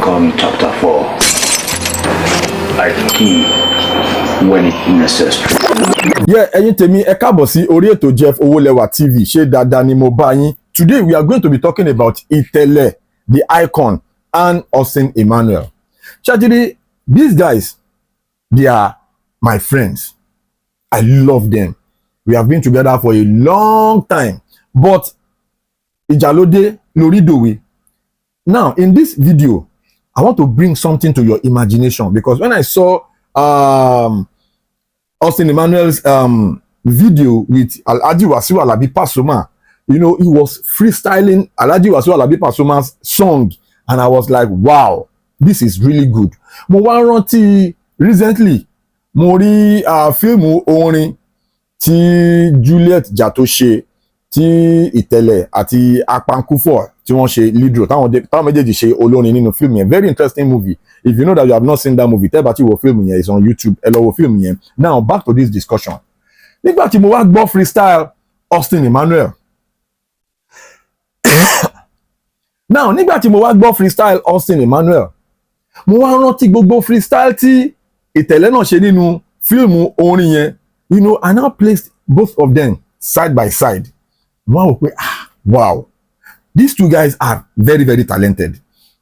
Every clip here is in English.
Come chapter 4. I key when it necessary. Yeah, ẹ̀yin tèmi ẹ káàbọ̀ sí orí ètò Jeff Owólẹ́wà TV. Ṣé dáadáa ni mo bá yín? Today we are going to be talking about Itele, the icon, and Austin Emmanuel. Chajiri, these guys, they are my friends. I love them. We have been together for a long time. But Ijalode Loridowe. Now, in this video, I want to bring something to your imagination, because when I saw Austin Emmanuel's video with Alhaji Wasiu Alabi Pasuma, you know, he was freestyling Alhaji Wasiu Alabi Pasuma's song, and I was like, wow, this is really good. Mo wá rántí recently mo rí fíìmù orin tí Juliet Jatto ṣe, tí Itele àti Apankufo tí wọ́n ṣe lead role, táwọn méjèèjì ṣe olórin nínú fíìmù yẹn. Very interesting movie. If you know that you have not seen that movie, tẹ́ bá ti wo fíìmù yẹn, it's on YouTube. Ẹ lọ wo fíìmù yẹn. Now back to this discussion. Nígbà tí mo wá gbọ́ freestyle Austin Emmanuel. Now nígbà tí mo wá gbọ́ freestyle Austin Emmanuel, mo wá rántí gbogbo freestyle tí Itele náà ṣe nínú fíìmù orin yẹn. You know, I now placed both of them side by side. Wow, wow. These two guys are very, very talented.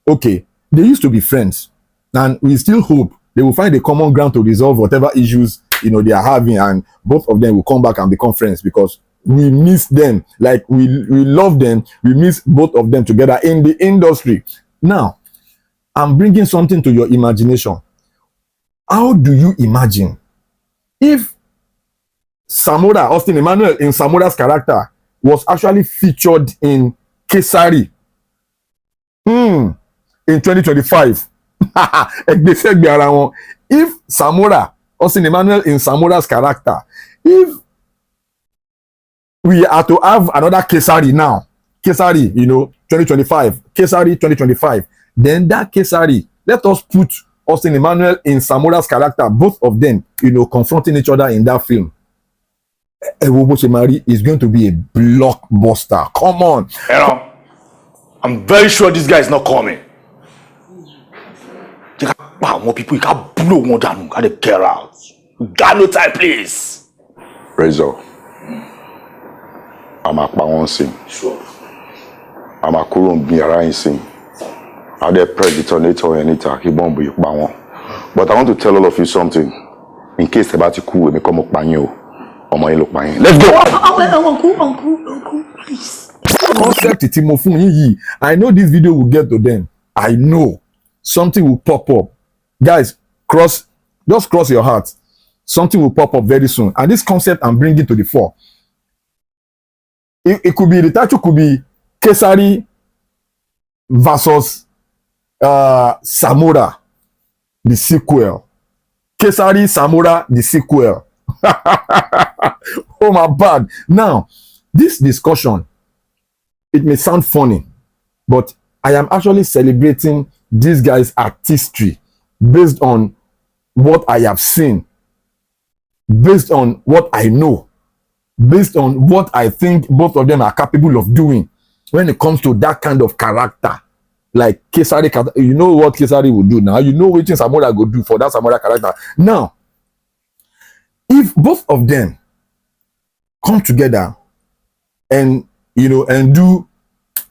Okay, they used to be friends, and we still hope they will find a common ground to resolve whatever issues, you know, they are having, and both of them will come back and become friends, because we miss them. Like, we love them. We miss both of them together in the industry. Now, I'm bringing something to your imagination. How do you imagine if Samora, Austin Emmanuel, in Samora's character, was actually featured in Kesari in 2025? If Samora, Austin Emmanuel in Samora's character, if we are to have another Kesari now, Kesari, you know, 2025, Kesari 2025, then that Kesari, let us put Austin Emmanuel in Samora's character, both of them, you know, confronting each other in that film. Is going to be a blockbuster. Come on. You know, I'm very sure this guy is not coming. You got more people, you can't blow one down, you gotta get out. You got no time, please. Razor, I'm a pound sing. Sure. I'm a current be around sing. I'm the predator and attack, he won't be bound. But I want to tell all of you something. In case the battle cool, we come up by you. Let's go. Uncle, please. Concept I know this video will get to them. I know something will pop up. Guys, just cross your heart. Something will pop up very soon. And this concept I'm bringing to the fore. It could be, the title could be Kesari versus Samora, the sequel. Kesari, Samora, the sequel. Oh my bad. Now, this discussion, it may sound funny, but I am actually celebrating these guys' artistry based on what I have seen, based on what I know, based on what I think both of them are capable of doing when it comes to that kind of character. Like Kesari, you know what Kesari will do now. You know what Samora will do for that Samora character. Now, if both of them come together and, you know, and do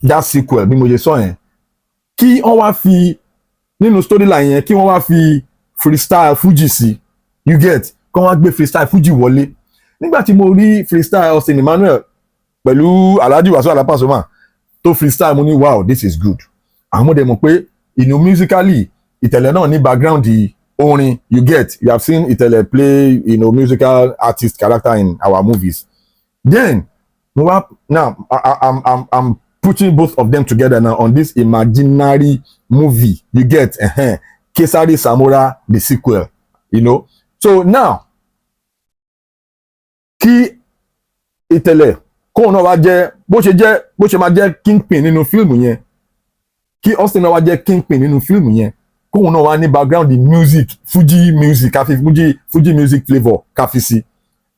that sequel, bí mo ṣe sọ yẹn, kí wọ́n wá fi nínú storyline yẹn, kí wọ́n wá fi freestyle Fuji sí, you get, kí wọ́n wá gbé freestyle Fuji wọlé. Nígbà tí mo rí freestyle Austin Emmanuel pẹ̀lú Alhaji Wasiu Alabi Pasuma tó freestyle, mo ní wow, this is good. Àmọ́ dẹ̀ mọ̀ pé, you know, musically Itele náà ní background di orin, you get, you have seen Itele play, you know, musical artist character in our movies. Then now I'm putting both of them together now on this imaginary movie, you get, Kesari Samora, the sequel, you know. So now kí Itele kó náà wá jẹ́ bó ṣe máa jẹ́ kingpin nínú fíìmù yẹn, kí Austin náà wá jẹ́ kingpin nínú fíìmù yẹn, kóun náà wá ní background in music, Fuji music, káfí Fuji music flavour káfí sí.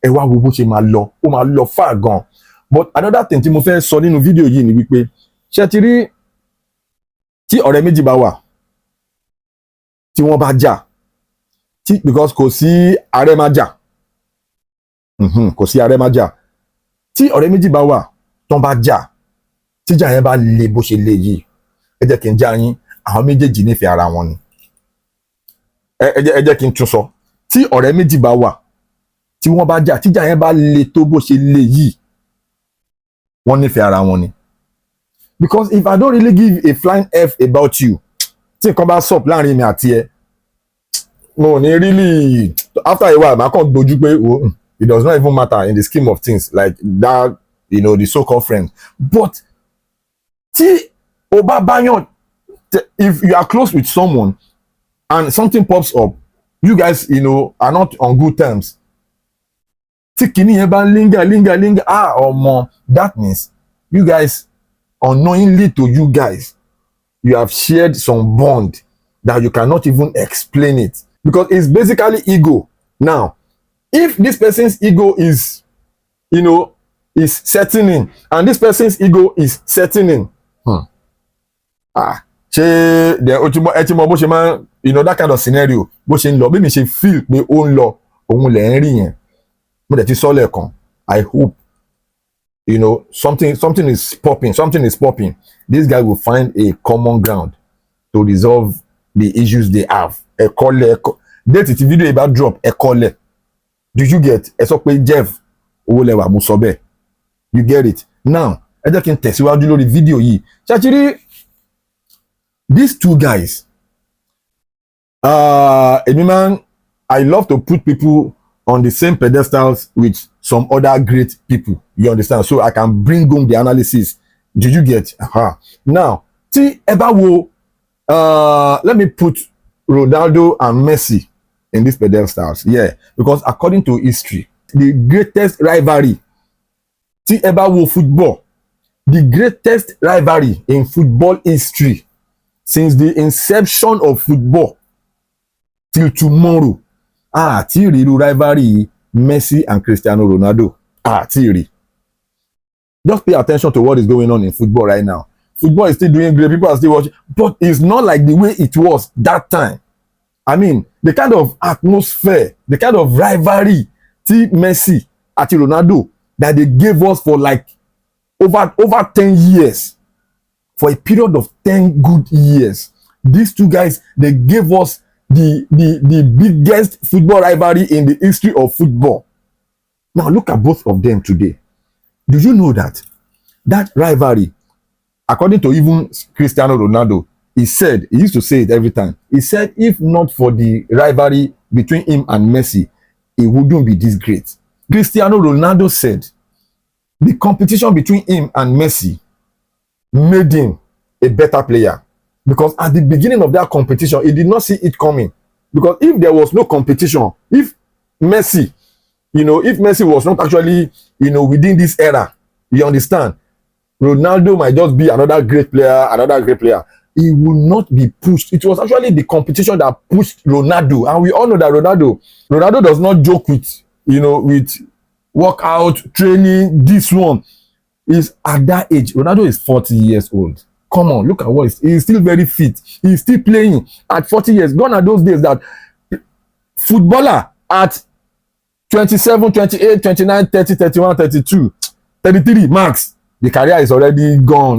Ẹ wá wo bó ṣe máa lọ, ó máa lọ far gan. But another thing tí mo fẹ́ sọ nínú fídíò yìí ni wípé ṣé ti rí tí ọ̀rẹ́ méjì bá wà, tí wọ́n bá jà because kò sí ààrẹ má jà kò sí ààrẹ má jà tí ọ̀rẹ́ méjì bá wà tán bá jà tíjà yẹn bá le bó ṣe le yìí ẹ jẹ́ kí n já yín àwọn méjèèjì nífẹ̀ẹ́ ara wọn ni ẹ jẹ́ kí n tún sọ tí ọ̀rẹ́ méjì bá wà tí wọ́n bá jà tíjà yẹn bá le tó bó ṣe le yìí wọ́n nífẹ̀ẹ́ ara wọn ni because if I don't really give a flying f about you tí nǹkan bá sọ̀p láàrin mi àti ẹ mo ní really after a while màá kàn gbójú pé it does not even matter in the scheme of things like that, you know, the so-called friend. But tí o bá báyàn, if you are close with someone and something pops up, you guys, you know, are not on good terms. Tí kìíní yẹn bá linger, ọmọ, that means you guys, unknowingly to you guys, you have shared some bond that you cannot even explain it because it's basically ego. Now, if this person's ego is, you know, is setting in and this person's ego is setting in, ẹ ti mọ bó ṣe máa, you know, that kind of scenario bó ṣe ń lọ bí mi ṣe feel pé ó ń lọ òun lẹ̀ ń rí yẹn mo dẹ̀ ti sọ lẹ́ẹ̀kan I hope, you know, something is popping. This guy will find a common ground to resolve the issues they have. Ẹ kọ́lẹ̀ date ti video about drop ẹ kọ́lẹ̀. Do you get? Ẹ sọ pé Jeff owó lẹ́wà mo sọ bẹ́ẹ̀. You get it? Now ẹ jẹ́ kí n tẹ̀síwájú lórí fídíò yìí. Ṣàṣírí these two guys, I love to put people on the same pedestals with some other great people. You understand? So I can bring home the analysis. Do you get? Now, tí ẹ bá wo, let me put Ronaldo and Messi in these pedestals. Yeah, because according to history, the greatest rivalry, tí ẹ bá wo football, the greatest rivalry in football history since the inception of football till tomorrow, tí rí irú rivalry Messi and Cristiano Ronaldo, tí rí. Just pay attention to what is going on in football right now. Football is still doing great, people are still watching, but it's not like the way it was that time. I mean, the kind of atmosphere, the kind of rivalry Messi and Ronaldo that they gave us for like over 10 years, for a period of 10 good years. These two guys, they gave us the biggest football rivalry in the history of football. Now look at both of them today. Do you know that rivalry, according to even Cristiano Ronaldo, he used to say it every time. He said, if not for the rivalry between him and Messi, it wouldn't be this great. Cristiano Ronaldo said, the competition between him and Messi made him a better player. Because at the beginning of that competition, he did not see it coming. Because if there was no competition, if Messi was not actually, you know, within this era, you understand, Ronaldo might just be another great player. He will not be pushed. It was actually the competition that pushed Ronaldo. And we all know that Ronaldo does not joke with, you know, with workout, training. This one is at that age. Ronaldo is 40 years old. Come on, look at what he's still very fit. He's still playing at 40 years. Gone are those days that footballer at 27, 28, 29, 30, 31, 32, 33 max, the career is already gone.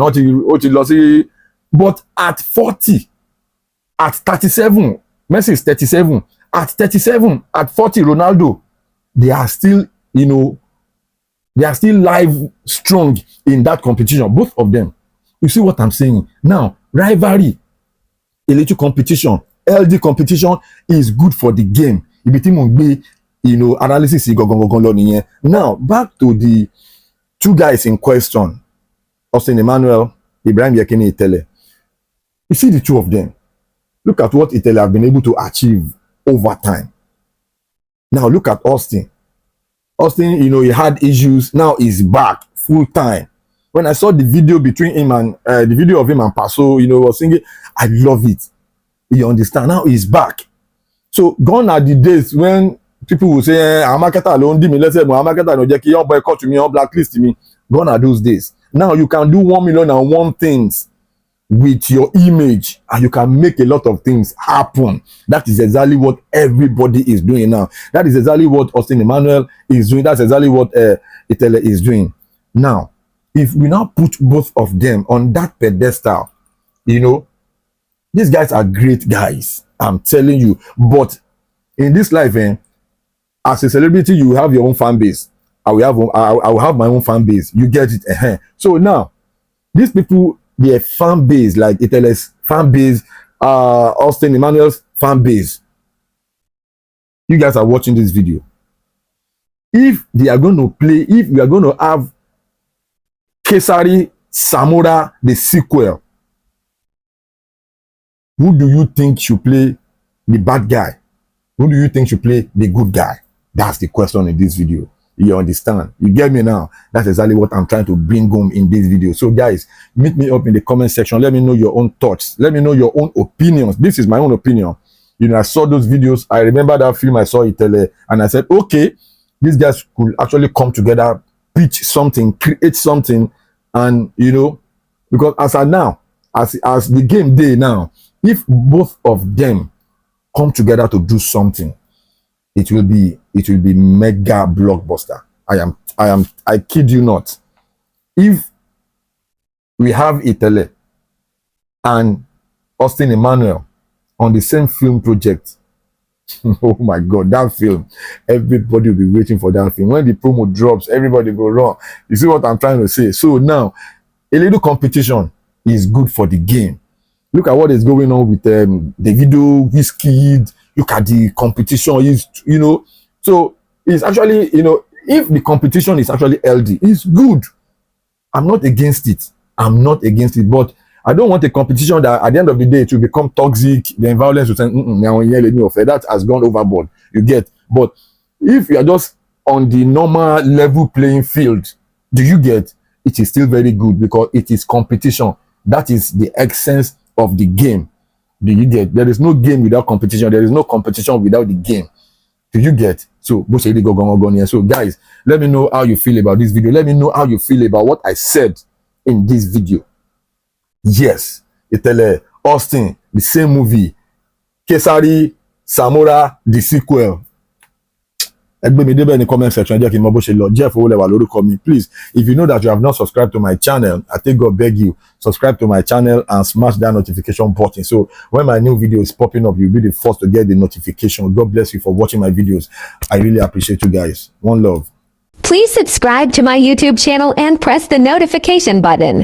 But at 40, at 37, Messi is 37. At 37, at 40, Ronaldo, they are still, you know, they are still live strong in that competition, both of them. You see what I'm saying? Now, rivalry, a little competition, LD competition is good for the game. You know, analysis. Now, back to the two guys in question, Austin Emmanuel, Ibrahim Yekini Itele. You see the two of them. Look at what Itele have been able to achieve over time. Now, look at Austin. Austin, you know, he had issues. Now he's back full time. When I saw the video between him and the video of him and Paso, you know, was singing, I love it. You understand? Now he's back. So gone are the days when people will say, I'm marketer alone, let's say, I'm marketer no Jackie, you boycott me, you blacklist me. Gone are those days. Now you can do 1,000,001 things with your image, and you can make a lot of things happen. That is exactly what everybody is doing now. That is exactly what Austin Emmanuel is doing. That's exactly what Itele is doing. Now, if we now put both of them on that pedestal, you know, these guys are great guys, I'm telling you. But in this life, as a celebrity, you have your own fan base. I will have my own fan base. You get it? So now, these people, their fan base, like Itele's fan base, Austin Emmanuel's fan base. You guys are watching this video. If they are going to play, if we are going to have Kesari, Samora, the sequel, who do you think should play the bad guy? Who do you think should play the good guy? That's the question in this video. You understand? You get me now? That's exactly what I'm trying to bring home in this video. So guys, meet me up in the comment section. Let me know your own thoughts. Let me know your own opinions. This is my own opinion. You know, I saw those videos. I remember that film I saw Itele, and I said, okay, these guys could actually come together, pitch something, create something, and you know, because as the game day now, if both of them come together to do something, it will be mega blockbuster. I kid you not. If we have Itele and Austin Emmanuel on the same film project, oh my God, that film, everybody will be waiting for that film. When the promo drops, everybody go wrong. You see what I'm trying to say? So now, a little competition is good for the game. Look at what is going on with Davido, Wizkid. Look at the competition. You know, so it's actually, you know, if the competition is actually healthy, it's good. I'm not against it. I'm not against it, but I don't want a competition that at the end of the day it will become toxic. Then violence will say, that has gone overboard. You get? But if you are just on the normal level playing field, do you get? It is still very good because it is competition. That is the essence of the game. Do you get? There is no game without competition. There is no competition without the game. Do you get? So guys, let me know how you feel about this video. Let me know how you feel about what I said in this video. Yes, Itele, Austin, the same movie. Kesari, Samora, the sequel. Ẹgbẹ́ mi débẹ̀ in the comment section, jẹ́ kí n mọ bó ṣe lọ. Jeff Owólẹ́wà lórúkọ mi. Please, if you know that you have not subscribed to my channel, I take God beg you, subscribe to my channel and smash that notification button. So when my new video is popping up, you'll be the first to get the notification. God bless you for watching my videos. I really appreciate you guys. One love. Please subscribe to my YouTube channel and press the notification button.